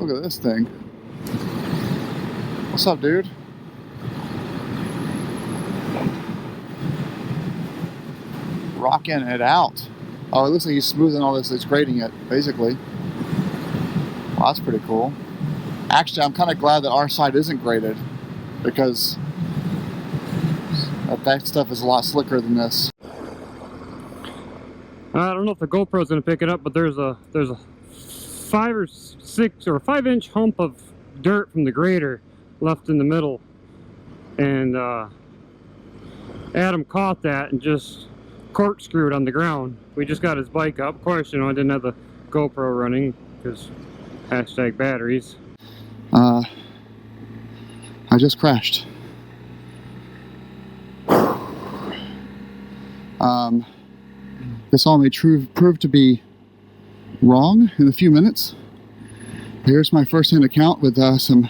Look at this thing. What's up, dude? Rocking it out. Oh, it looks like he's smoothing all this. It's grading it, basically. Well, that's pretty cool. Actually, I'm kind of glad that our side isn't graded, because that stuff is a lot slicker than this. I don't know if the GoPro's gonna pick it up, but there's a 5 or 6 or 5-inch hump of dirt from the grader left in the middle, and Adam caught that and just corkscrewed on the ground. We just got his bike up. Of course, you know, I didn't have the GoPro running because #batteries. I just crashed. This all may prove to be wrong in a few minutes. Here's my first-hand account with some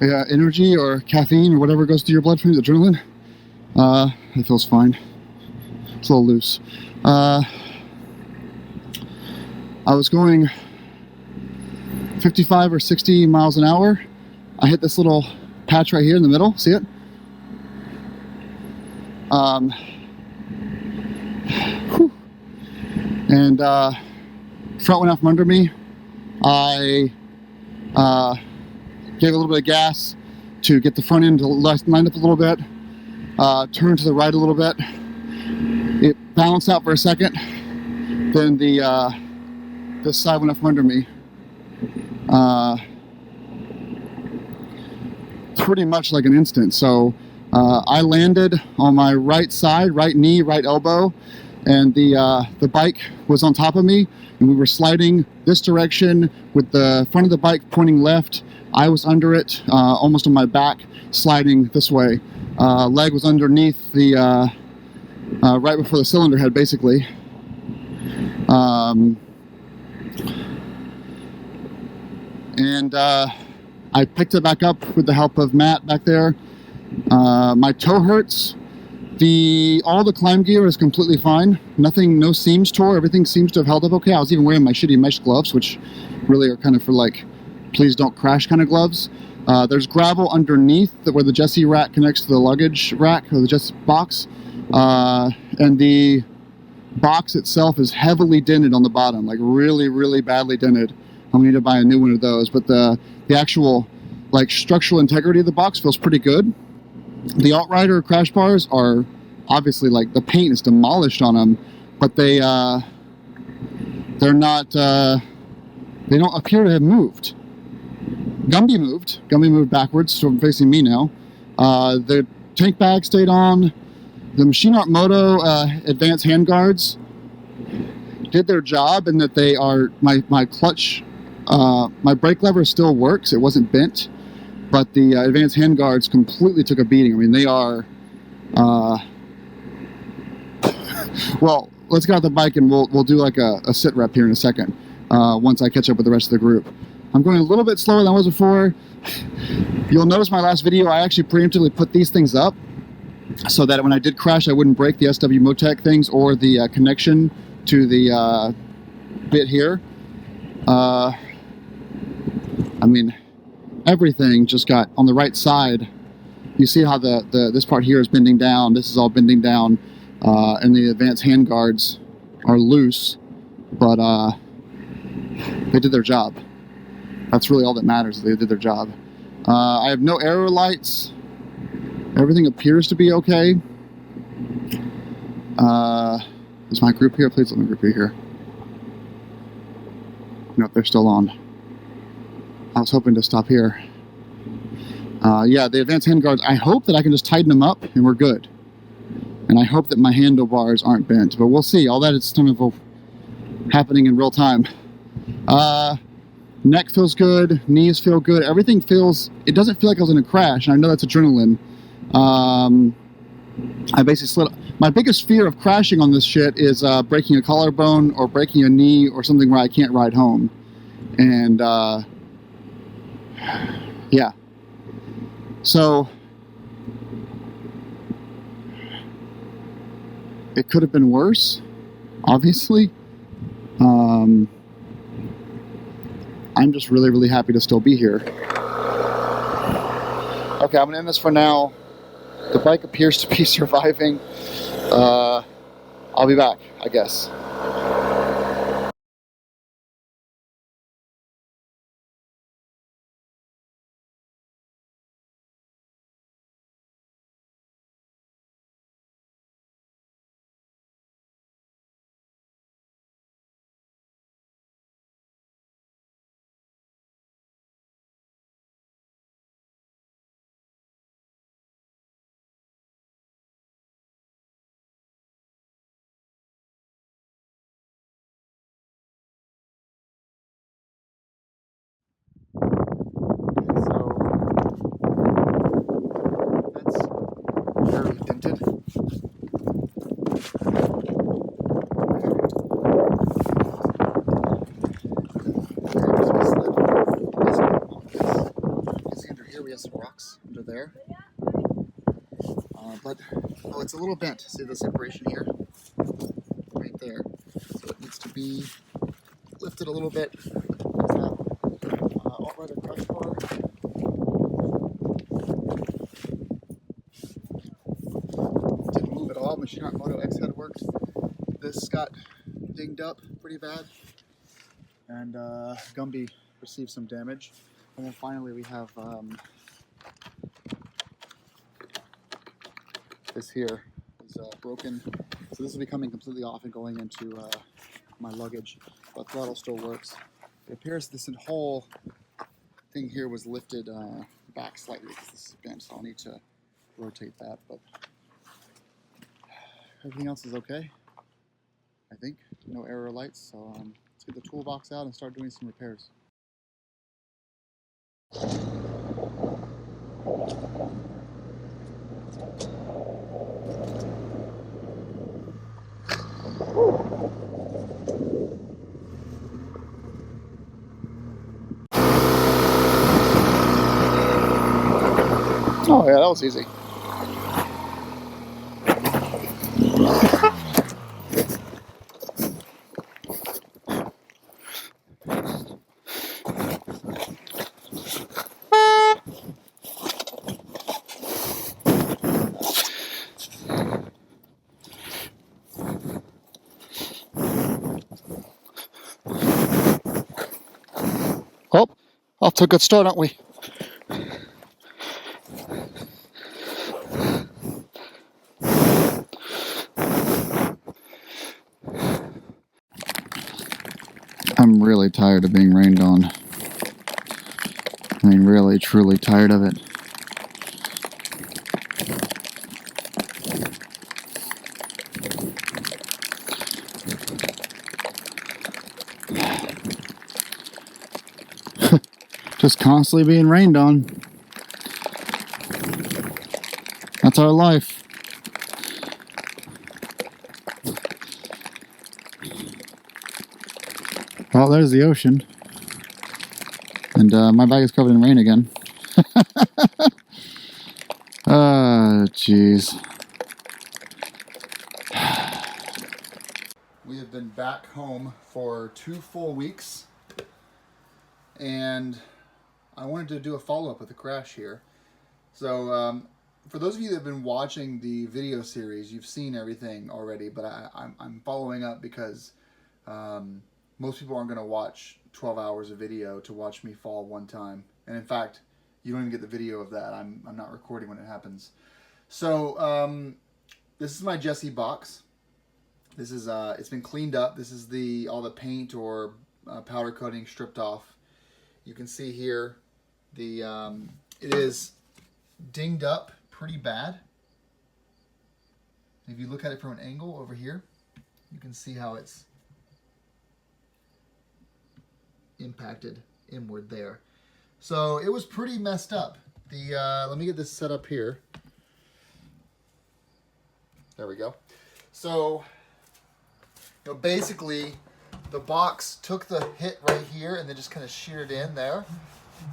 energy or caffeine or whatever goes through your bloodstream, adrenaline. It feels fine. It's a little loose. I was going 55 or 60 miles an hour. I hit this little patch right here in the middle. See it? And front went out from under me. I gave a little bit of gas to get the front end to line up a little bit. Turned to the right a little bit. It balanced out for a second. Then this side went out from under me. Pretty much like an instant. So I landed on my right side, right knee, right elbow, and the bike was on top of me, and we were sliding this direction with the front of the bike pointing left. I was under it, almost on my back, sliding this way. Leg was underneath the right before the cylinder head, basically. And I picked it back up with the help of Matt back there. My toe hurts. All the climb gear is completely fine. Nothing, no seams tore. Everything seems to have held up okay. I was even wearing my shitty mesh gloves, which really are kind of for like, please don't crash kind of gloves. There's gravel underneath where the Jesse rack connects to the luggage rack, or the Jesse box. And the box itself is heavily dented on the bottom, like really, really badly dented. I'm gonna need to buy a new one of those. But the actual like structural integrity of the box feels pretty good. The AltRider crash bars are obviously like the paint is demolished on them, but they're not. They don't appear to have moved. Gumby moved. Gumby moved backwards, so facing me now. The tank bag stayed on. The Machine Art Moto advanced handguards did their job in that they are my clutch. My brake lever still works. It wasn't bent. But the advanced handguards completely took a beating. I mean, they are... well, let's get out the bike and we'll do like a sit rep here in a second, once I catch up with the rest of the group. I'm going a little bit slower than I was before. You'll notice my last video, I actually preemptively put these things up so that when I did crash, I wouldn't break the SW Motec things or the connection to the bit here. I mean... everything just got on the right side. You see how this part here is bending down. This is all bending down, and the advanced handguards are loose, but they did their job. That's really all that matters. They did their job. I have no aero lights. Everything appears to be okay. Is my group here? Please let my group be here. Nope, they're still on. I was hoping to stop here. Yeah, the advanced handguards, I hope that I can just tighten them up and we're good. And I hope that my handlebars aren't bent, but we'll see. All that is kind of happening in real time. Neck feels good, knees feel good, everything feels, it doesn't feel like I was in a crash, and I know that's adrenaline. I basically slid. My biggest fear of crashing on this shit is breaking a collarbone or breaking a knee or something where I can't ride home. And yeah. So it could have been worse, obviously. I'm just really, really happy to still be here. Okay, I'm gonna end this for now. The bike appears to be surviving. I'll be back, I guess. Very dented. We have some rocks under there, but oh, it's a little bent. See the separation here, right there. So it needs to be lifted a little bit. There's that AltRider crush bar. Didn't move at all. Machine Art Moto X head worked. This got dinged up pretty bad, and Gumby received some damage. And then finally we have this here is broken, so this will be coming completely off and going into my luggage, but throttle still works. It appears this whole thing here was lifted back slightly because this is bent, so I'll need to rotate that, but everything else is okay, I think. No error lights, so let's get the toolbox out and start doing some repairs. Oh yeah, that was easy. Oh, off to a good start, aren't we? I'm really tired of being rained on. I mean, really, truly tired of it. Just constantly being rained on. That's our life. Well, there's the ocean. And my bag is covered in rain again. Jeez. We have been back home for 2 full weeks. And I wanted to do a follow-up with the crash here. So, for those of you that have been watching the video series, you've seen everything already, but I'm following up because most people aren't going to watch 12 hours of video to watch me fall one time. And in fact, you don't even get the video of that. I'm not recording when it happens. So, this is my Jesse box. This is, it's been cleaned up. This is all the paint or powder coating stripped off. You can see here, it is dinged up pretty bad. If you look at it from an angle over here, you can see how it's impacted inward there. So it was pretty messed up. Let me get this set up here. There we go. So, you know, basically the box took the hit right here and then just kind of sheared in there.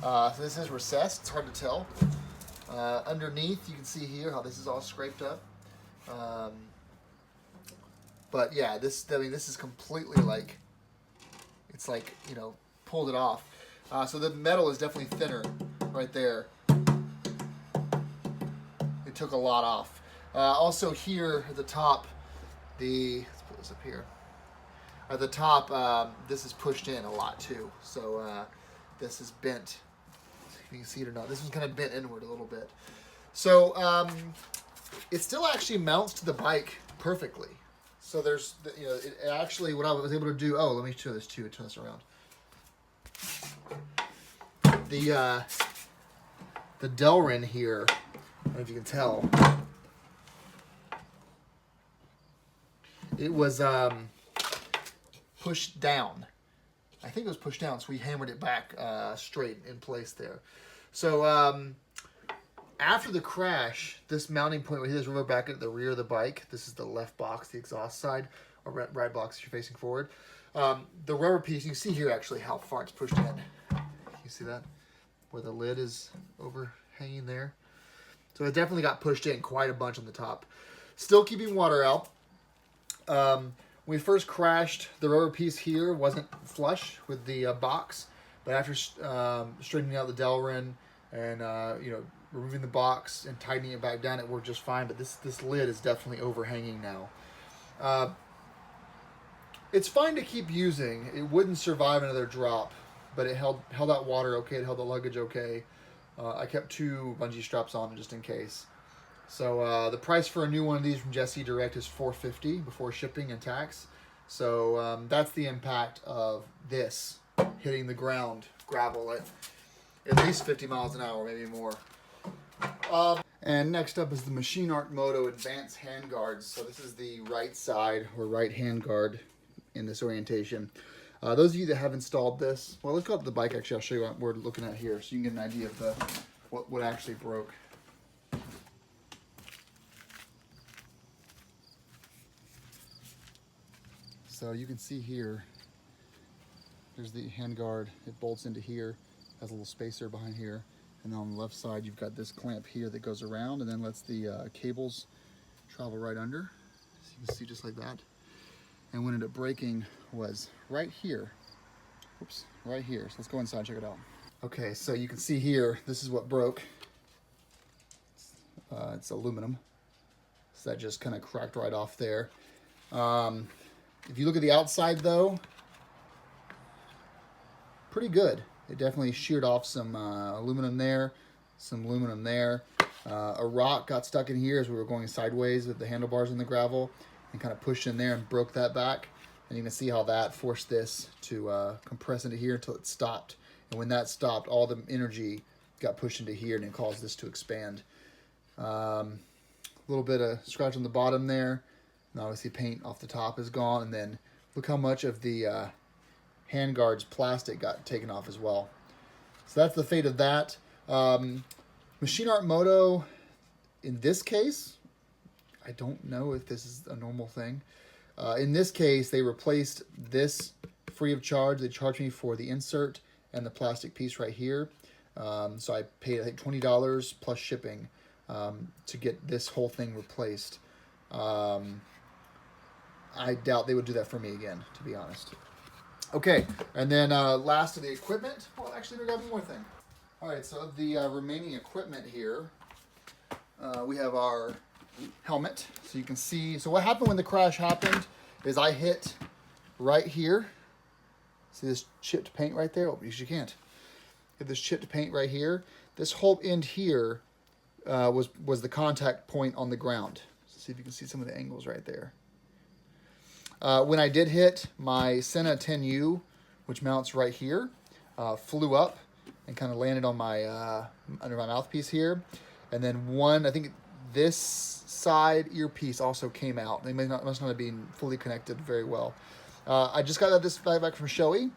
So this is recessed, it's hard to tell. Underneath, you can see here how this is all scraped up. But yeah, I mean, this is completely like, it's like, you know, pulled it off. So the metal is definitely thinner right there. It took a lot off. Also here at the top, let's put this up here. At the top, this is pushed in a lot too. So this is bent. If you can see it or not. This one's kind of bent inward a little bit. So it still actually mounts to the bike perfectly. So there's, you know, it actually, what I was able to do, oh, let me show this too, turn this around. The Delrin here, I don't know if you can tell, it was pushed down. I think it was pushed down, so we hammered it back straight in place there. So after the crash, this mounting point right here is rubber back at the rear of the bike. This is the left box, the exhaust side, or right box if you're facing forward. The rubber piece, you can see here actually how far it's pushed in. You see that? Where the lid is overhanging there. So it definitely got pushed in quite a bunch on the top. Still keeping water out. When we first crashed, the rubber piece here wasn't flush with the box, but after straightening out the Delrin and you know, removing the box and tightening it back down, it worked just fine. But this lid is definitely overhanging now. It's fine to keep using. It wouldn't survive another drop, but it held out water okay. It held the luggage okay. I kept 2 bungee straps on just in case. So the price for a new one of these from Jesse Direct is $450 before shipping and tax. So that's the impact of this hitting the ground, gravel at least 50 miles an hour, maybe more. And next up is the Machine Art Moto Advanced Handguards. So this is the right side or right hand guard in this orientation. Those of you that have installed this, well, let's go up to the bike. Actually, I'll show you what we're looking at here, so you can get an idea of what actually broke. So you can see here, there's the handguard. It bolts into here, has a little spacer behind here, and then on the left side, you've got this clamp here that goes around and then lets the cables travel right under. So you can see just like that. And what ended up breaking was right here. Oops, right here. So let's go inside and check it out. Okay, so you can see here, this is what broke. It's aluminum. So that just kind of cracked right off there. If you look at the outside though, pretty good. It definitely sheared off some aluminum there, some aluminum there. A rock got stuck in here as we were going sideways with the handlebars in the gravel, and kind of pushed in there and broke that back. And you can see how that forced this to compress into here until it stopped. And when that stopped, all the energy got pushed into here and it caused this to expand. A little bit of scratch on the bottom there. And obviously paint off the top is gone. And then look how much of the handguards plastic got taken off as well. So that's the fate of that. Machine Art Moto, in this case, I don't know if this is a normal thing. In this case, they replaced this free of charge. They charged me for the insert and the plastic piece right here. So I paid, I think, $20 plus shipping to get this whole thing replaced. I doubt they would do that for me again, to be honest. Okay, and then last of the equipment. Well, actually, we got one more thing. All right, so the remaining equipment here, we have our helmet. So you can see, so what happened when the crash happened is I hit right here. See this chipped paint right there? Oh, you can't. Hit this chipped paint right here. This whole end here was the contact point on the ground. So see if you can see some of the angles right there. When I did hit, my Senna 10U, which mounts right here, flew up and kind of landed on my under my mouthpiece here. And then one, I think this side earpiece also came out. They must not have been fully connected very well. I just got this back from Shoei.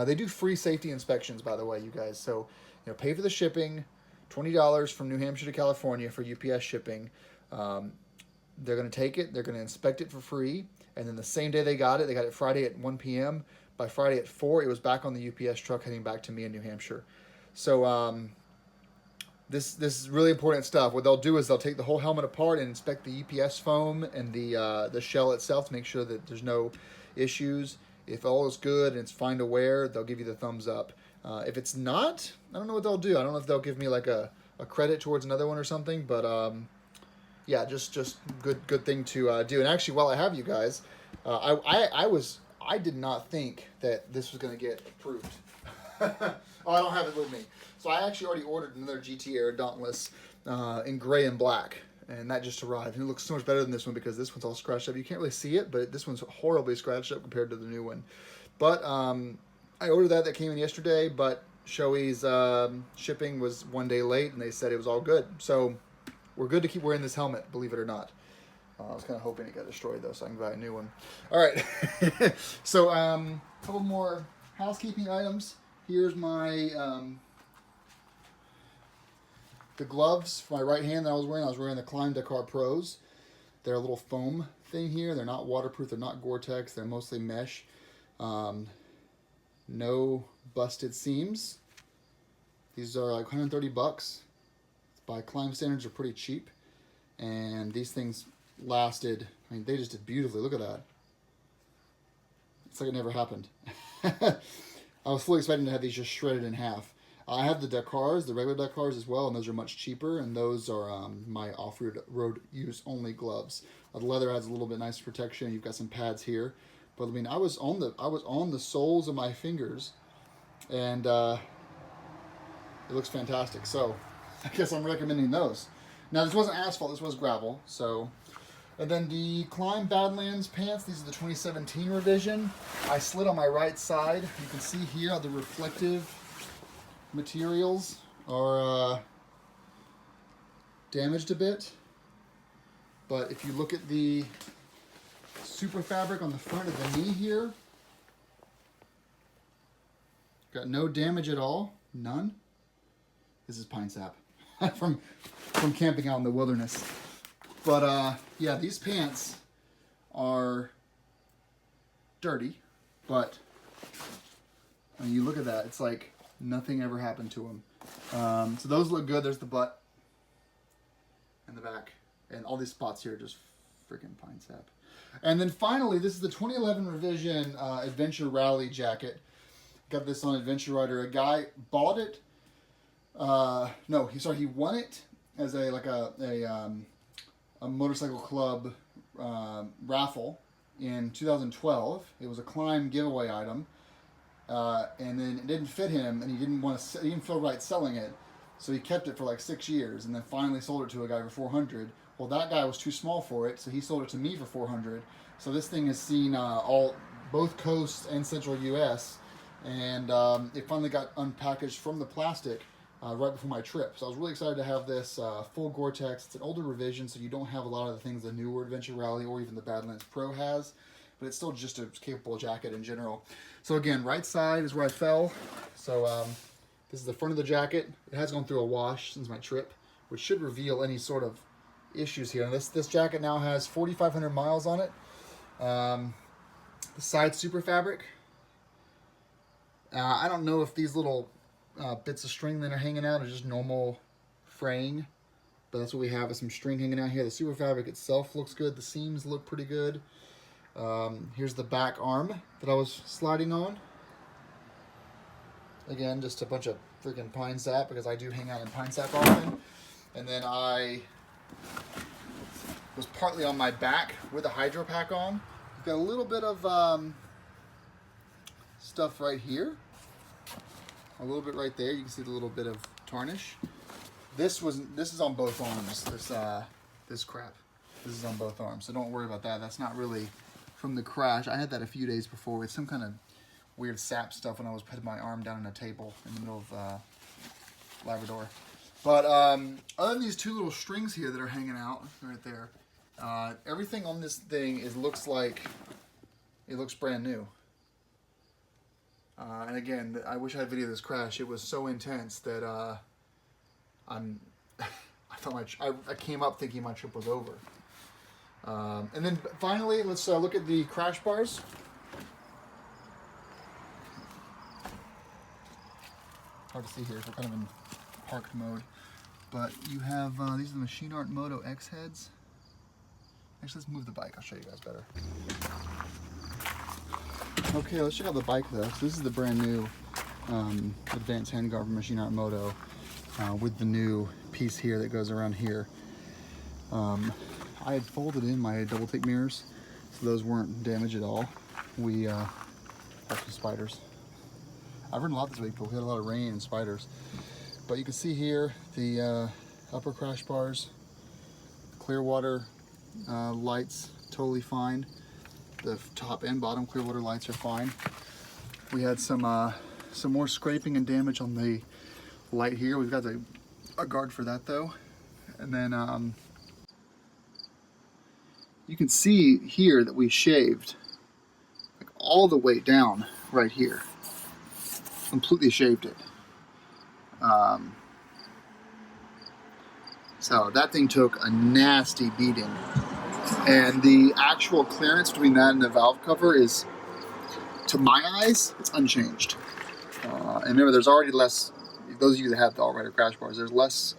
They do free safety inspections, by the way, you guys. So, you know, pay for the shipping, $20 from New Hampshire to California for UPS shipping. They're going to take it. They're going to inspect it for free. And then the same day they got it Friday at 1 p.m. By Friday at 4, it was back on the UPS truck heading back to me in New Hampshire. So this is really important stuff. What they'll do is they'll take the whole helmet apart and inspect the EPS foam and the shell itself to make sure that there's no issues. If all is good and it's fine to wear, they'll give you the thumbs up. If it's not, I don't know what they'll do. I don't know if they'll give me like a credit towards another one or something, but yeah, just good thing to do. And actually, while I have you guys, I did not think that this was going to get approved. Oh, I don't have it with me. So I actually already ordered another GT-Air Dauntless in gray and black, and that just arrived. And it looks so much better than this one because this one's all scratched up. You can't really see it, but this one's horribly scratched up compared to the new one. But I ordered that came in yesterday, but Shoei's shipping was 1 day late, and they said it was all good. So we're good to keep wearing this helmet, believe it or not. I was kind of hoping it got destroyed, though, so I can buy a new one. All right. So a couple more housekeeping items. Here's my the gloves for my right hand that I was wearing. I was wearing the Klim Dakar Pros. They're a little foam thing here. They're not waterproof. They're not Gore-Tex. They're mostly mesh. No busted seams. These are like 130 bucks. By Klim standards, are pretty cheap. And these things lasted, I mean, they just did beautifully. Look at that. It's like it never happened. I was fully expecting to have these just shredded in half. I have the Dakars, the regular Dakars as well, and those are much cheaper, and those are my off-road use only gloves. The leather has a little bit nice protection. You've got some pads here, but I mean, I was on the soles of my fingers, and it looks fantastic. So I guess I'm recommending those. Now this wasn't asphalt, this was gravel. So, and then the Klim Badlands pants. These are the 2017 revision. I slid on my right side. You can see here the reflective materials are damaged a bit, but if you look at the super fabric on the front of the knee here, got no damage at all, none. This is pine sap from camping out in the wilderness. But yeah, these pants are dirty, but when you look at that, it's like nothing ever happened to them. So those look good. There's the butt and the back, and all these spots here are just freaking pine sap. And then finally, this is the 2011 revision Adventure Rally jacket. Got this on AdventureRider. A guy bought it. He won it as a motorcycle club raffle in 2012. It was a Klim giveaway item. And then it didn't fit him, and he didn't feel right selling it, so he kept it for like 6 years, and then finally sold it to a guy for $400. Well, that guy was too small for it, so he sold it to me for $400. So this thing has seen both coasts and central U.S., and it finally got unpackaged from the plastic right before my trip. So I was really excited to have this full Gore-Tex. It's an older revision, so you don't have a lot of the things the newer Adventure Rally or even the Badlands Pro has. But it's still just a capable jacket in general. So again, right side is where I fell. So this is the front of the jacket. It has gone through a wash since my trip, which should reveal any sort of issues here. And this jacket now has 4,500 miles on it. The side super fabric. I don't know if these little bits of string that are hanging out are just normal fraying, but that's what we have, is some string hanging out here. The super fabric itself looks good. The seams look pretty good. Here's the back arm that I was sliding on. Again, just a bunch of freaking pine sap, because I do hang out in pine sap often. And then I was partly on my back with a hydro pack on. You've got a little bit of stuff right here. A little bit right there. You can see the little bit of tarnish. This is on both arms. This crap. This is on both arms, so don't worry about that. That's not really from the crash. I had that a few days before with some kind of weird sap stuff when I was putting my arm down on a table in the middle of Labrador. But other than these two little strings here that are hanging out right there, everything on this thing looks brand new. And again, I wish I had video of this crash. It was so intense that I came up thinking my trip was over. And then finally, let's look at the crash bars. Hard to see here, we're kind of in parked mode. But you have, these are the Machine Art Moto X heads. Actually, let's move the bike, I'll show you guys better. Okay, let's check out the bike though. So this is the brand new advanced handguard from Machine Art Moto with the new piece here that goes around here. I had folded in my double take mirrors, so those weren't damaged at all. We have some spiders. I've ridden a lot this week, but we had a lot of rain and spiders. But you can see here the upper crash bars, clear water lights, totally fine. The top and bottom clear water lights are fine. We had some more scraping and damage on the light here. We've got a guard for that though. And then you can see here that we shaved like all the way down right here. Completely shaved it. So that thing took a nasty beating. And the actual clearance between that and the valve cover is, to my eyes, it's unchanged. And remember, there's already less, those of you that have the AltRider crash bars, there's less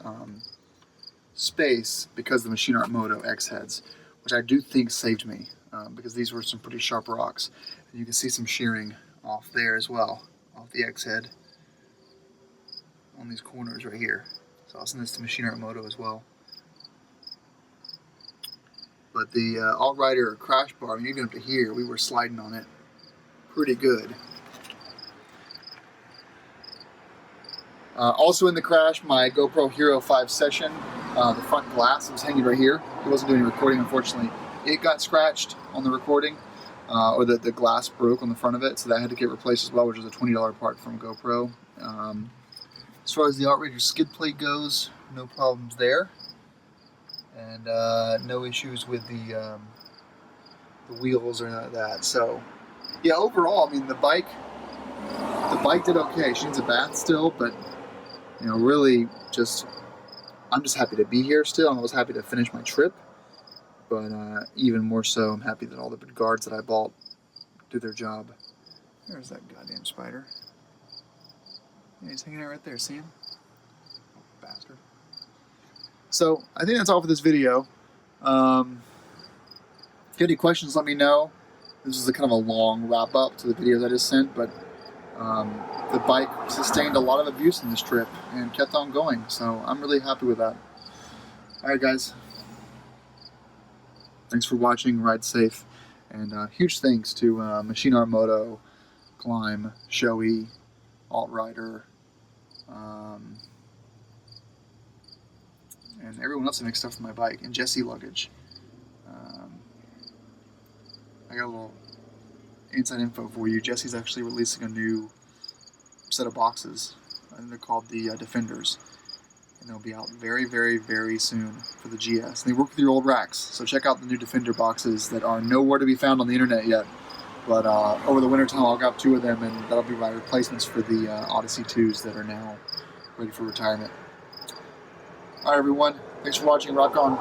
space because of the Machine Art Moto X heads, which I do think saved me because these were some pretty sharp rocks. And you can see some shearing off there as well, off the X head on these corners right here. So I'll send this to Machine Art Moto as well. But the AltRider crash bar, I mean, even up to here, we were sliding on it pretty good. Also in the crash, my GoPro Hero 5 Session, the front glass was hanging right here. It wasn't doing recording, unfortunately. It got scratched on the recording, or the glass broke on the front of it, so that had to get replaced as well, which was a $20 part from GoPro. As far as the AltRider skid plate goes, no problems there. And no issues with the wheels or anything like that. So yeah, overall, I mean, the bike did okay. She needs a bath still, but you know, really just, I'm just happy to be here still. I was happy to finish my trip, but even more so, I'm happy that all the guards that I bought do their job. There's that goddamn spider. Yeah, he's hanging out right there, see him? Oh, bastard. So I think that's all for this video. If you have any questions, let me know. This is a kind of a long wrap up to the videos I just sent, but the bike sustained a lot of abuse in this trip and kept on going, so I'm really happy with that. Alright guys, thanks for watching, ride safe, and huge thanks to Machine Art Moto, Klim, Shoei, AltRider, and everyone else that makes stuff for my bike, and Jesse Luggage. I got a little inside info for you. Jesse's actually releasing a new set of boxes. I think they're called the Defenders, and they'll be out very, very, very soon for the GS. And they work with your old racks, so check out the new Defender boxes that are nowhere to be found on the internet yet. But over the winter time, I'll grab 2 of them, and that'll be my replacements for the Odyssey 2s that are now ready for retirement. Alright everyone, thanks for watching, rock on.